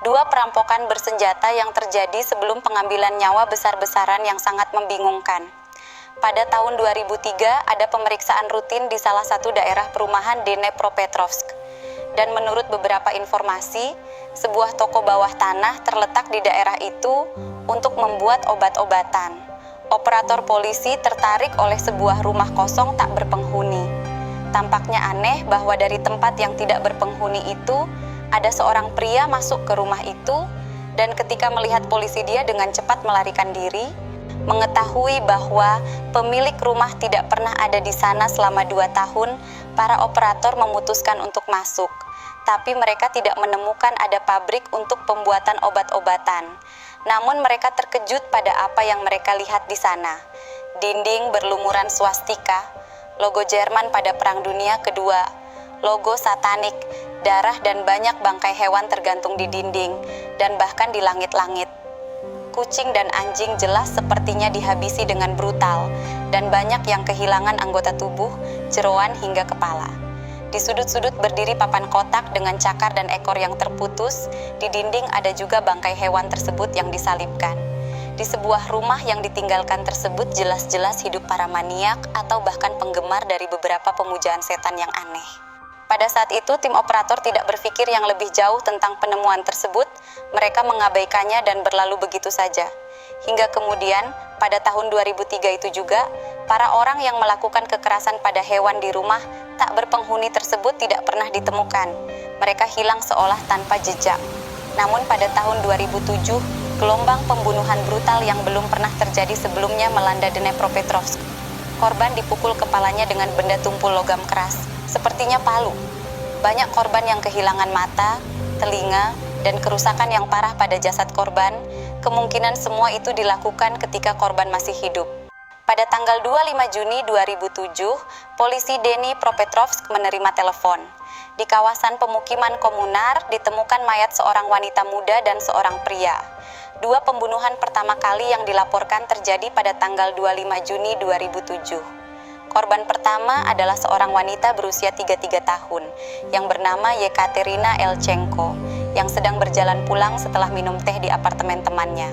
Dua perampokan bersenjata yang terjadi sebelum pengambilan nyawa besar-besaran yang sangat membingungkan. Pada tahun 2003 ada pemeriksaan rutin di salah satu daerah perumahan Dnepropetrovsk. Dan menurut beberapa informasi, sebuah toko bawah tanah terletak di daerah itu untuk membuat obat-obatan. Operator polisi tertarik oleh sebuah rumah kosong tak berpenghuni. Tampaknya aneh bahwa dari tempat yang tidak berpenghuni itu, ada seorang pria masuk ke rumah itu, dan ketika melihat polisi dia dengan cepat melarikan diri. Mengetahui bahwa pemilik rumah tidak pernah ada di sana selama 2 tahun, para operator memutuskan untuk masuk. Tapi mereka tidak menemukan ada pabrik untuk pembuatan obat-obatan. Namun mereka terkejut pada apa yang mereka lihat di sana. Dinding berlumuran swastika, logo Jerman pada Perang Dunia Kedua, logo satanik, darah dan banyak bangkai hewan tergantung di dinding, dan bahkan di langit-langit. Kucing dan anjing jelas sepertinya dihabisi dengan brutal, dan banyak yang kehilangan anggota tubuh, jeroan hingga kepala. Di sudut-sudut berdiri papan kotak dengan cakar dan ekor yang terputus, di dinding ada juga bangkai hewan tersebut yang disalibkan. Di sebuah rumah yang ditinggalkan tersebut jelas-jelas hidup para maniak atau bahkan penggemar dari beberapa pemujaan setan yang aneh. Pada saat itu, tim operator tidak berpikir yang lebih jauh tentang penemuan tersebut, mereka mengabaikannya dan berlalu begitu saja. Hingga kemudian, pada tahun 2003 itu juga, para orang yang melakukan kekerasan pada hewan di rumah tak berpenghuni tersebut tidak pernah ditemukan. Mereka hilang seolah tanpa jejak. Namun pada tahun 2007, gelombang pembunuhan brutal yang belum pernah terjadi sebelumnya melanda Dnepropetrovsk. Korban dipukul kepalanya dengan benda tumpul logam keras, sepertinya palu. Banyak korban yang kehilangan mata, telinga, dan kerusakan yang parah pada jasad korban. Kemungkinan semua itu dilakukan ketika korban masih hidup. Pada tanggal 25 Juni 2007, polisi Dnipropetrovsk menerima telepon. Di kawasan pemukiman komunar ditemukan mayat seorang wanita muda dan seorang pria. Dua pembunuhan pertama kali yang dilaporkan terjadi pada tanggal 25 Juni 2007. Korban pertama adalah seorang wanita berusia 33 tahun yang bernama Yekaterina Elchenko yang sedang berjalan pulang setelah minum teh di apartemen temannya.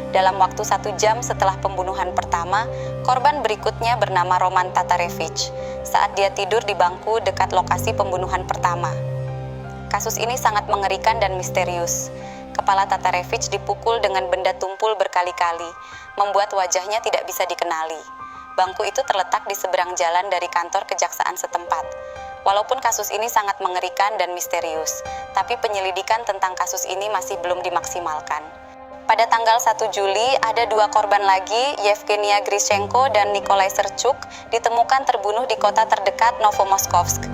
Dalam waktu 1 jam setelah pembunuhan pertama, korban berikutnya bernama Roman Tatarevich saat dia tidur di bangku dekat lokasi pembunuhan pertama. Kasus ini sangat mengerikan dan misterius. Kepala Tatarevich dipukul dengan benda tumpul berkali-kali, membuat wajahnya tidak bisa dikenali. Bangku itu terletak di seberang jalan dari kantor kejaksaan setempat. Walaupun kasus ini sangat mengerikan dan misterius, tapi penyelidikan tentang kasus ini masih belum dimaksimalkan. Pada tanggal 1 Juli, ada 2 korban lagi, Yevgenia Grishenko dan Nikolai Serchuk, ditemukan terbunuh di kota terdekat Novomoskovsk.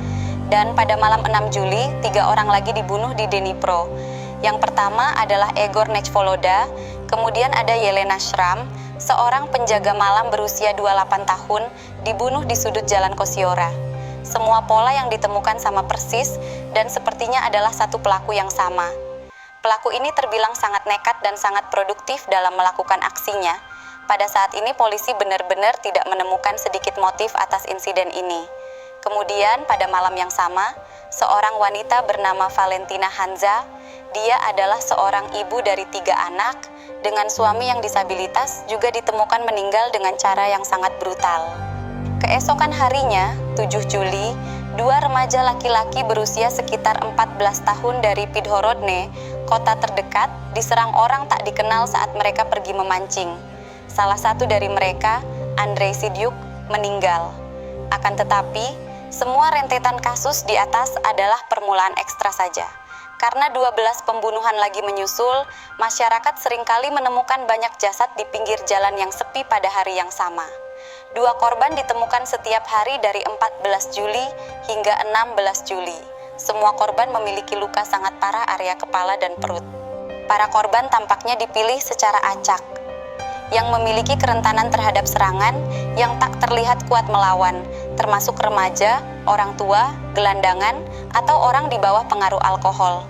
Dan pada malam 6 Juli, 3 orang lagi dibunuh di Dnipro. Yang pertama adalah Egor Nechvoloda, kemudian ada Yelena Shram, seorang penjaga malam berusia 28 tahun, dibunuh di sudut jalan Kosiora. Semua pola yang ditemukan sama persis, dan sepertinya adalah satu pelaku yang sama. Pelaku ini terbilang sangat nekat dan sangat produktif dalam melakukan aksinya. Pada saat ini polisi benar-benar tidak menemukan sedikit motif atas insiden ini. Kemudian pada malam yang sama, seorang wanita bernama Valentina Hanza, dia adalah seorang ibu dari 3 anak, dengan suami yang disabilitas juga ditemukan meninggal dengan cara yang sangat brutal. Keesokan harinya, 7 Juli, 2 remaja laki-laki berusia sekitar 14 tahun dari Pidhorodne, kota terdekat, diserang orang tak dikenal saat mereka pergi memancing. Salah satu dari mereka, Andrei Sidyuk, meninggal. Akan tetapi, semua rentetan kasus di atas adalah permulaan ekstra saja. Karena 12 pembunuhan lagi menyusul, masyarakat seringkali menemukan banyak jasad di pinggir jalan yang sepi pada hari yang sama. 2 korban ditemukan setiap hari dari 14 Juli hingga 16 Juli. Semua korban memiliki luka sangat parah area kepala dan perut. Para korban tampaknya dipilih secara acak, yang memiliki kerentanan terhadap serangan yang tak terlihat kuat melawan, termasuk remaja, orang tua, gelandangan, atau orang di bawah pengaruh alkohol.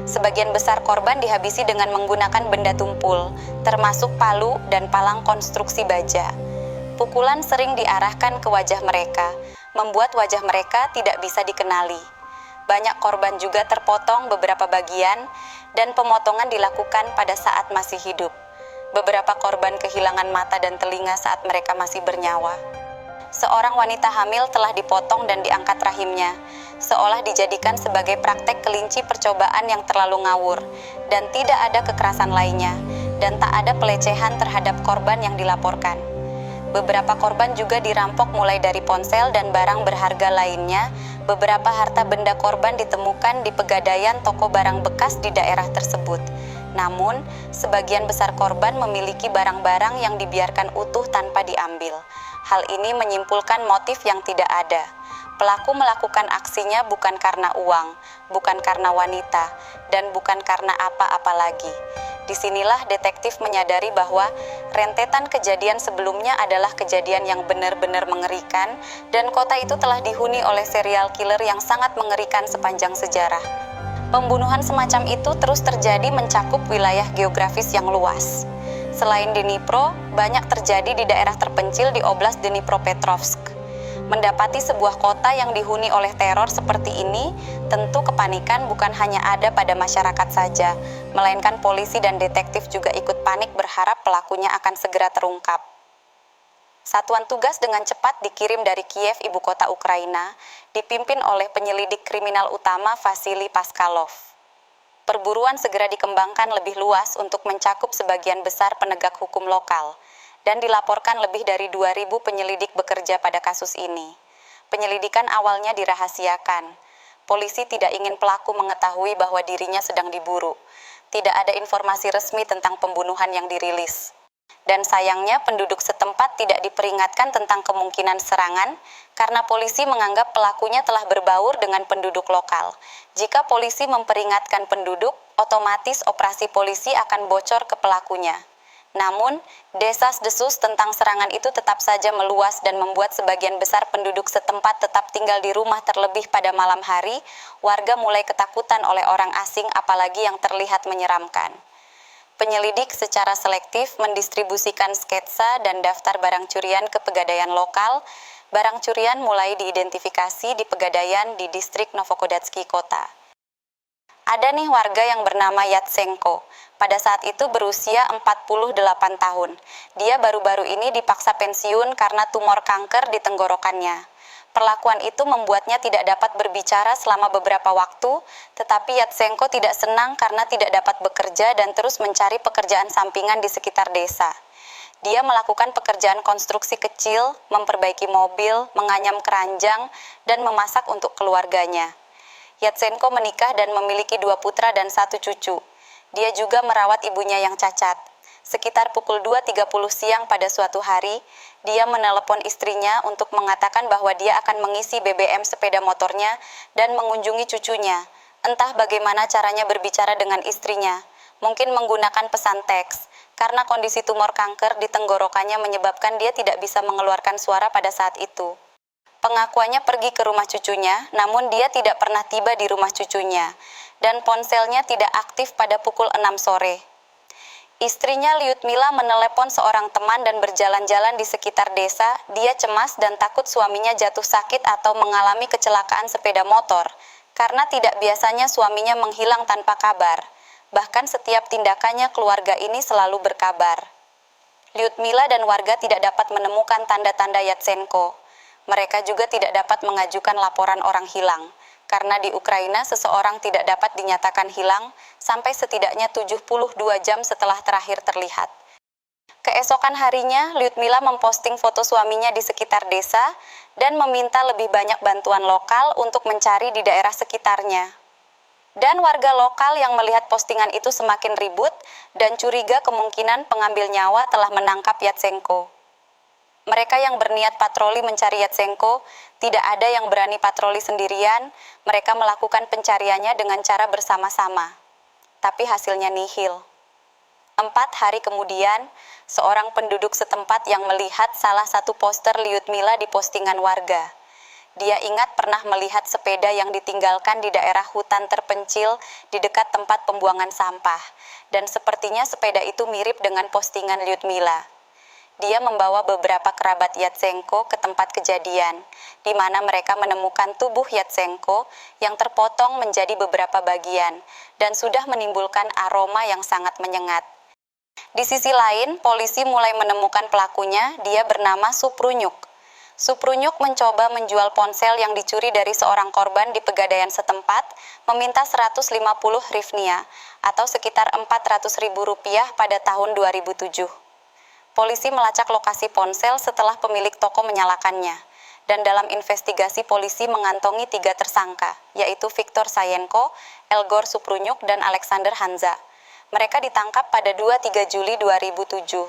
Sebagian besar korban dihabisi dengan menggunakan benda tumpul, termasuk palu dan palang konstruksi baja. Pukulan sering diarahkan ke wajah mereka, membuat wajah mereka tidak bisa dikenali. Banyak korban juga terpotong beberapa bagian dan pemotongan dilakukan pada saat masih hidup. Beberapa korban kehilangan mata dan telinga saat mereka masih bernyawa. Seorang wanita hamil telah dipotong dan diangkat rahimnya, seolah dijadikan sebagai praktek kelinci percobaan yang terlalu ngawur, dan tidak ada kekerasan lainnya, dan tak ada pelecehan terhadap korban yang dilaporkan. Beberapa korban juga dirampok mulai dari ponsel dan barang berharga lainnya. Beberapa harta benda korban ditemukan di pegadaian toko barang bekas di daerah tersebut. Namun, sebagian besar korban memiliki barang-barang yang dibiarkan utuh tanpa diambil. Hal ini menyimpulkan motif yang tidak ada. Pelaku melakukan aksinya bukan karena uang, bukan karena wanita, dan bukan karena apa-apa lagi. Disinilah detektif menyadari bahwa rentetan kejadian sebelumnya adalah kejadian yang benar-benar mengerikan, dan kota itu telah dihuni oleh serial killer yang sangat mengerikan sepanjang sejarah. Pembunuhan semacam itu terus terjadi mencakup wilayah geografis yang luas. Selain Dnipro, banyak terjadi di daerah terpencil di Oblast Dnipropetrovsk. Mendapati sebuah kota yang dihuni oleh teror seperti ini, tentu kepanikan bukan hanya ada pada masyarakat saja, melainkan polisi dan detektif juga ikut panik berharap pelakunya akan segera terungkap. Satuan tugas dengan cepat dikirim dari Kiev, ibu kota Ukraina, dipimpin oleh penyelidik kriminal utama Vasily Paskalov. Perburuan segera dikembangkan lebih luas untuk mencakup sebagian besar penegak hukum lokal, dan dilaporkan lebih dari 2.000 penyelidik bekerja pada kasus ini. Penyelidikan awalnya dirahasiakan. Polisi tidak ingin pelaku mengetahui bahwa dirinya sedang diburu. Tidak ada informasi resmi tentang pembunuhan yang dirilis. Dan sayangnya penduduk setempat tidak diperingatkan tentang kemungkinan serangan karena polisi menganggap pelakunya telah berbaur dengan penduduk lokal. Jika polisi memperingatkan penduduk, otomatis operasi polisi akan bocor ke pelakunya. Namun, desas-desus tentang serangan itu tetap saja meluas dan membuat sebagian besar penduduk setempat tetap tinggal di rumah, terlebih pada malam hari. Warga mulai ketakutan oleh orang asing, apalagi yang terlihat menyeramkan. Penyelidik secara selektif mendistribusikan sketsa dan daftar barang curian ke pegadaian lokal. Barang curian mulai diidentifikasi di pegadaian di distrik Novokodatsky kota. Ada nih warga yang bernama Yatsenko. Pada saat itu berusia 48 tahun. Dia baru-baru ini dipaksa pensiun karena tumor kanker di tenggorokannya. Perlakuan itu membuatnya tidak dapat berbicara selama beberapa waktu, tetapi Yatsenko tidak senang karena tidak dapat bekerja dan terus mencari pekerjaan sampingan di sekitar desa. Dia melakukan pekerjaan konstruksi kecil, memperbaiki mobil, menganyam keranjang, dan memasak untuk keluarganya. Yatsenko menikah dan memiliki 2 putra dan 1 cucu. Dia juga merawat ibunya yang cacat. Sekitar pukul 2.30 siang pada suatu hari, dia menelepon istrinya untuk mengatakan bahwa dia akan mengisi BBM sepeda motornya dan mengunjungi cucunya. Entah bagaimana caranya berbicara dengan istrinya, mungkin menggunakan pesan teks, karena kondisi tumor kanker di tenggorokannya menyebabkan dia tidak bisa mengeluarkan suara pada saat itu. Pengakuannya pergi ke rumah cucunya, namun dia tidak pernah tiba di rumah cucunya, dan ponselnya tidak aktif pada pukul 6 sore. Istrinya Lyudmila menelepon seorang teman dan berjalan-jalan di sekitar desa. Dia cemas dan takut suaminya jatuh sakit atau mengalami kecelakaan sepeda motor, karena tidak biasanya suaminya menghilang tanpa kabar. Bahkan setiap tindakannya keluarga ini selalu berkabar. Lyudmila dan warga tidak dapat menemukan tanda-tanda Yatsenko. Mereka juga tidak dapat mengajukan laporan orang hilang, karena di Ukraina seseorang tidak dapat dinyatakan hilang sampai setidaknya 72 jam setelah terakhir terlihat. Keesokan harinya, Lyudmila memposting foto suaminya di sekitar desa dan meminta lebih banyak bantuan lokal untuk mencari di daerah sekitarnya. Dan warga lokal yang melihat postingan itu semakin ribut dan curiga kemungkinan pengambil nyawa telah menangkap Yatsenko. Mereka yang berniat patroli mencari Yatsenko, tidak ada yang berani patroli sendirian. Mereka melakukan pencariannya dengan cara bersama-sama. Tapi hasilnya nihil. 4 hari kemudian, seorang penduduk setempat yang melihat salah satu poster Lyudmila di postingan warga. Dia ingat pernah melihat sepeda yang ditinggalkan di daerah hutan terpencil di dekat tempat pembuangan sampah, dan sepertinya sepeda itu mirip dengan postingan Lyudmila. dia membawa beberapa kerabat Yatsenko ke tempat kejadian, di mana mereka menemukan tubuh Yatsenko yang terpotong menjadi beberapa bagian dan sudah menimbulkan aroma yang sangat menyengat. Di sisi lain, polisi mulai menemukan pelakunya, dia bernama Suprunyuk. Suprunyuk mencoba menjual ponsel yang dicuri dari seorang korban di Pegadaian setempat, meminta 150 hryvnia atau sekitar Rp400.000 pada tahun 2007. Polisi melacak lokasi ponsel setelah pemilik toko menyalakannya, dan dalam investigasi polisi mengantongi 3 tersangka, yaitu Viktor Sayenko, Elgor Suprunyuk, dan Alexander Hanza. Mereka ditangkap pada 2-3 Juli 2007.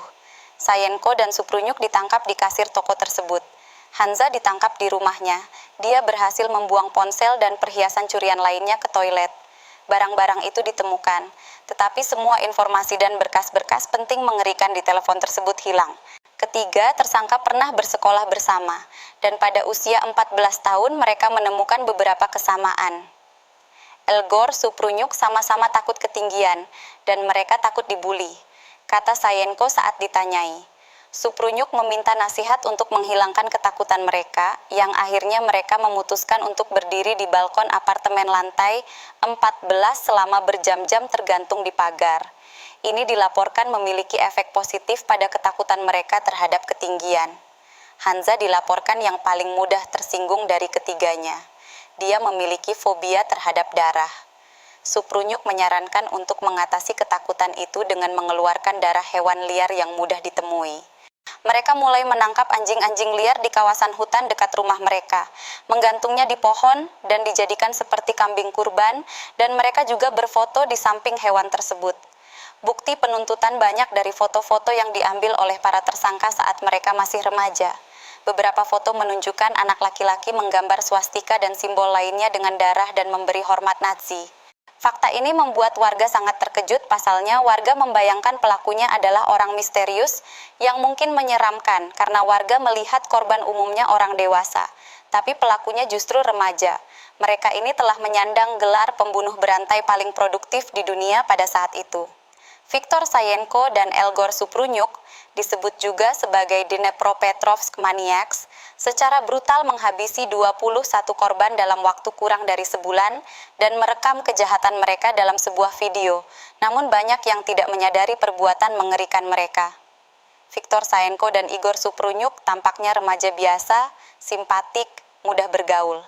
Sayenko dan Suprunyuk ditangkap di kasir toko tersebut. Hanza ditangkap di rumahnya. Dia berhasil membuang ponsel dan perhiasan curian lainnya ke toilet. Barang-barang itu ditemukan, tetapi semua informasi dan berkas-berkas penting mengerikan di telepon tersebut hilang. Ketiga, tersangka pernah bersekolah bersama, dan pada usia 14 tahun mereka menemukan beberapa kesamaan. Elgor Suprunyuk sama-sama takut ketinggian, dan mereka takut dibuli, kata Sayenko saat ditanyai. Suprunyuk meminta nasihat untuk menghilangkan ketakutan mereka, yang akhirnya mereka memutuskan untuk berdiri di balkon apartemen lantai 14 selama berjam-jam tergantung di pagar. Ini dilaporkan memiliki efek positif pada ketakutan mereka terhadap ketinggian. Hanza dilaporkan yang paling mudah tersinggung dari ketiganya. Dia memiliki fobia terhadap darah. Suprunyuk menyarankan untuk mengatasi ketakutan itu dengan mengeluarkan darah hewan liar yang mudah ditemui. Mereka mulai menangkap anjing-anjing liar di kawasan hutan dekat rumah mereka, menggantungnya di pohon dan dijadikan seperti kambing kurban, dan mereka juga berfoto di samping hewan tersebut. Bukti penuntutan banyak dari foto-foto yang diambil oleh para tersangka saat mereka masih remaja. Beberapa foto menunjukkan anak laki-laki menggambar swastika dan simbol lainnya dengan darah dan memberi hormat Nazi. Fakta ini membuat warga sangat terkejut, pasalnya warga membayangkan pelakunya adalah orang misterius yang mungkin menyeramkan karena warga melihat korban umumnya orang dewasa, tapi pelakunya justru remaja. Mereka ini telah menyandang gelar pembunuh berantai paling produktif di dunia pada saat itu. Viktor Sayenko dan Elgor Suprunyuk, disebut juga sebagai Dnepropetrovsk Maniacs, secara brutal menghabisi 21 korban dalam waktu kurang dari sebulan dan merekam kejahatan mereka dalam sebuah video, namun banyak yang tidak menyadari perbuatan mengerikan mereka. Viktor Sayenko dan Igor Suprunyuk tampaknya remaja biasa, simpatik, mudah bergaul.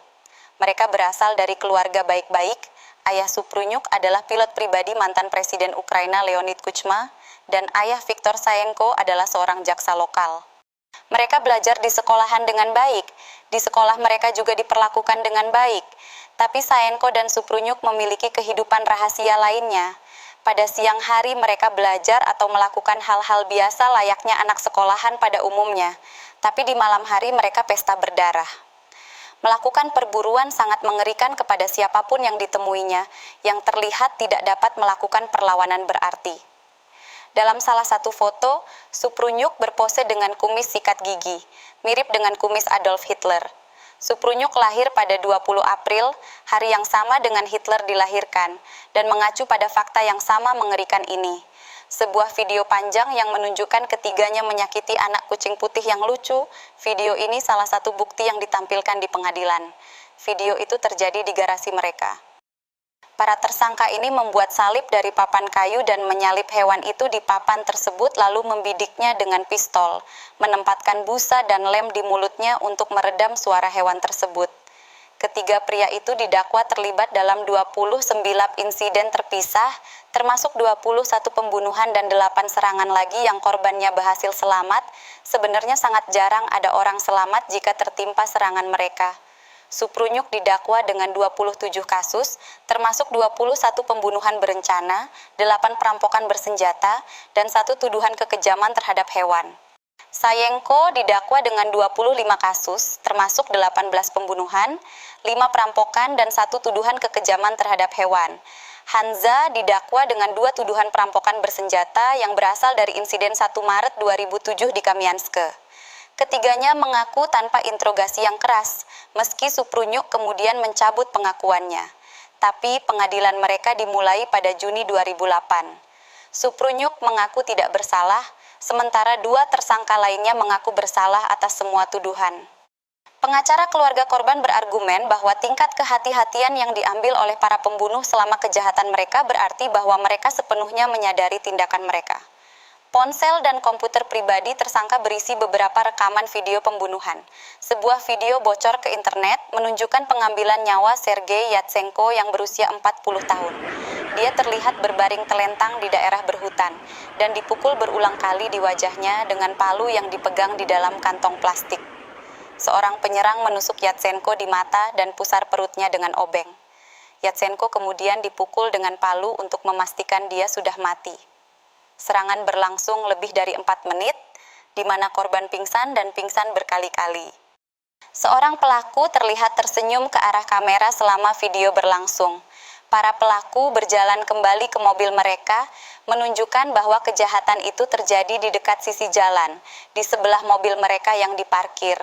Mereka berasal dari keluarga baik-baik. Ayah Suprunyuk adalah pilot pribadi mantan Presiden Ukraina Leonid Kuchma, dan ayah Viktor Sayenko adalah seorang jaksa lokal. Mereka belajar di sekolahan dengan baik, di sekolah mereka juga diperlakukan dengan baik, tapi Sayenko dan Suprunyuk memiliki kehidupan rahasia lainnya. Pada siang hari mereka belajar atau melakukan hal-hal biasa layaknya anak sekolahan pada umumnya, tapi di malam hari mereka pesta berdarah. Melakukan perburuan sangat mengerikan kepada siapapun yang ditemuinya, yang terlihat tidak dapat melakukan perlawanan berarti. Dalam salah satu foto, Suprunyuk berpose dengan kumis sikat gigi, mirip dengan kumis Adolf Hitler. Suprunyuk lahir pada 20 April, hari yang sama dengan Hitler dilahirkan, dan mengacu pada fakta yang sama mengerikan ini. Sebuah video panjang yang menunjukkan ketiganya menyakiti anak kucing putih yang lucu. Video ini salah satu bukti yang ditampilkan di pengadilan. Video itu terjadi di garasi mereka. Para tersangka ini membuat salib dari papan kayu dan menyalip hewan itu di papan tersebut lalu membidiknya dengan pistol, menempatkan busa dan lem di mulutnya untuk meredam suara hewan tersebut. Ketiga pria itu didakwa terlibat dalam 29 insiden terpisah, termasuk 21 pembunuhan dan 8 serangan lagi yang korbannya berhasil selamat. Sebenarnya sangat jarang ada orang selamat jika tertimpa serangan mereka. Suprunyuk didakwa dengan 27 kasus, termasuk 21 pembunuhan berencana, 8 perampokan bersenjata, dan 1 tuduhan kekejaman terhadap hewan. Sayenko didakwa dengan 25 kasus, termasuk 18 pembunuhan, 5 perampokan, dan 1 tuduhan kekejaman terhadap hewan. Hanza didakwa dengan 2 tuduhan perampokan bersenjata yang berasal dari insiden 1 Maret 2007 di Kamiansk. Ketiganya mengaku tanpa interogasi yang keras, meski Suprunyuk kemudian mencabut pengakuannya. Tapi pengadilan mereka dimulai pada Juni 2008. Suprunyuk mengaku tidak bersalah, sementara 2 tersangka lainnya mengaku bersalah atas semua tuduhan. Pengacara keluarga korban berargumen bahwa tingkat kehati-hatian yang diambil oleh para pembunuh selama kejahatan mereka berarti bahwa mereka sepenuhnya menyadari tindakan mereka. Ponsel dan komputer pribadi tersangka berisi beberapa rekaman video pembunuhan. Sebuah video bocor ke internet menunjukkan pengambilan nyawa Sergei Yatsenko yang berusia 40 tahun. Dia terlihat berbaring telentang di daerah berhutan dan dipukul berulang kali di wajahnya dengan palu yang dipegang di dalam kantong plastik. Seorang penyerang menusuk Yatsenko di mata dan pusar perutnya dengan obeng. Yatsenko kemudian dipukul dengan palu untuk memastikan dia sudah mati. Serangan berlangsung lebih dari 4 menit, di mana korban pingsan dan pingsan berkali-kali. Seorang pelaku terlihat tersenyum ke arah kamera selama video berlangsung. Para pelaku berjalan kembali ke mobil mereka, menunjukkan bahwa kejahatan itu terjadi di dekat sisi jalan, di sebelah mobil mereka yang diparkir.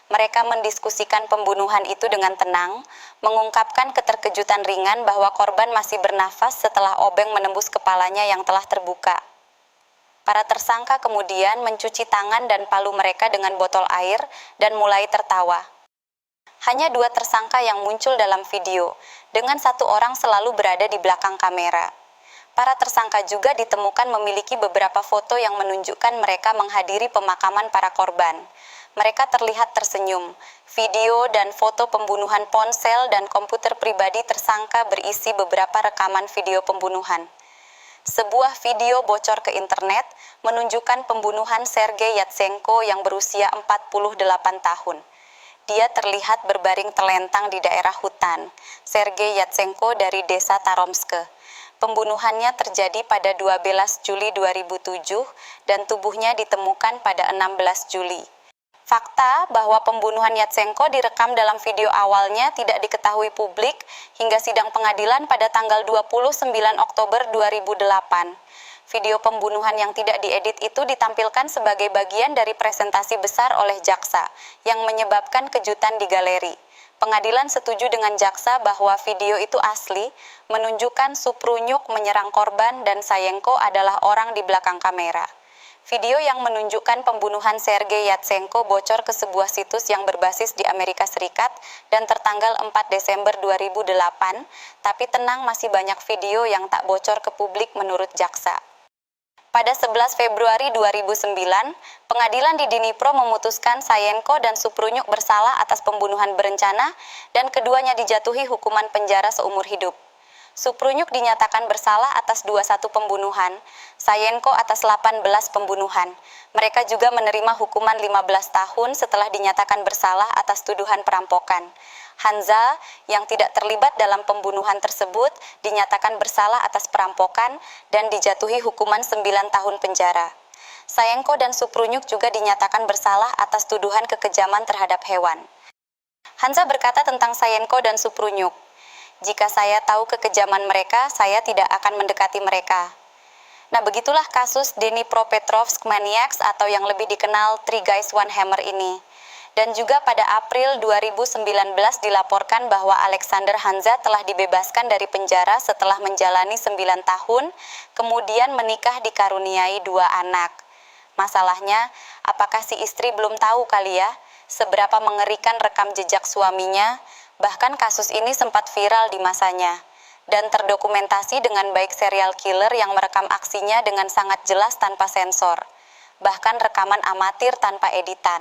Mereka mendiskusikan pembunuhan itu dengan tenang, mengungkapkan keterkejutan ringan bahwa korban masih bernafas setelah obeng menembus kepalanya yang telah terbuka. Para tersangka kemudian mencuci tangan dan palu mereka dengan botol air dan mulai tertawa. Hanya 2 tersangka yang muncul dalam video, dengan 1 orang selalu berada di belakang kamera. Para tersangka juga ditemukan memiliki beberapa foto yang menunjukkan mereka menghadiri pemakaman para korban. Mereka terlihat tersenyum. Video dan foto pembunuhan ponsel dan komputer pribadi tersangka berisi beberapa rekaman video pembunuhan. Sebuah video bocor ke internet menunjukkan pembunuhan Sergei Yatsenko yang berusia 48 tahun. Dia terlihat berbaring telentang di daerah hutan. Sergei Yatsenko dari desa Taromske. Pembunuhannya terjadi pada 12 Juli 2007 dan tubuhnya ditemukan pada 16 Juli. Fakta bahwa pembunuhan Yatsenko direkam dalam video awalnya tidak diketahui publik hingga sidang pengadilan pada tanggal 29 Oktober 2008. Video pembunuhan yang tidak diedit itu ditampilkan sebagai bagian dari presentasi besar oleh jaksa yang menyebabkan kejutan di galeri. Pengadilan setuju dengan jaksa bahwa video itu asli, menunjukkan Suprunyuk menyerang korban dan Sayenko adalah orang di belakang kamera. Video yang menunjukkan pembunuhan Sergei Yatsenko bocor ke sebuah situs yang berbasis di Amerika Serikat dan tertanggal 4 Desember 2008, tapi tenang masih banyak video yang tak bocor ke publik menurut jaksa. Pada 11 Februari 2009, pengadilan di Dnipro memutuskan Sayenko dan Suprunyuk bersalah atas pembunuhan berencana dan keduanya dijatuhi hukuman penjara seumur hidup. Suprunyuk dinyatakan bersalah atas 21 pembunuhan, Sayenko atas 18 pembunuhan. Mereka juga menerima hukuman 15 tahun setelah dinyatakan bersalah atas tuduhan perampokan. Hanza, yang tidak terlibat dalam pembunuhan tersebut, dinyatakan bersalah atas perampokan dan dijatuhi hukuman 9 tahun penjara. Sayenko dan Suprunyuk juga dinyatakan bersalah atas tuduhan kekejaman terhadap hewan. Hanza berkata tentang Sayenko dan Suprunyuk, "Jika saya tahu kekejaman mereka, saya tidak akan mendekati mereka." Nah, begitulah kasus Dnipropetrovsk Maniacs atau yang lebih dikenal Three Guys One Hammer ini. Dan juga pada April 2019 dilaporkan bahwa Alexander Hanza telah dibebaskan dari penjara setelah menjalani 9 tahun, kemudian menikah dikaruniai 2 anak. Masalahnya, apakah si istri belum tahu kali ya, seberapa mengerikan rekam jejak suaminya? Bahkan kasus ini sempat viral di masanya dan terdokumentasi dengan baik serial killer yang merekam aksinya dengan sangat jelas tanpa sensor, bahkan rekaman amatir tanpa editan.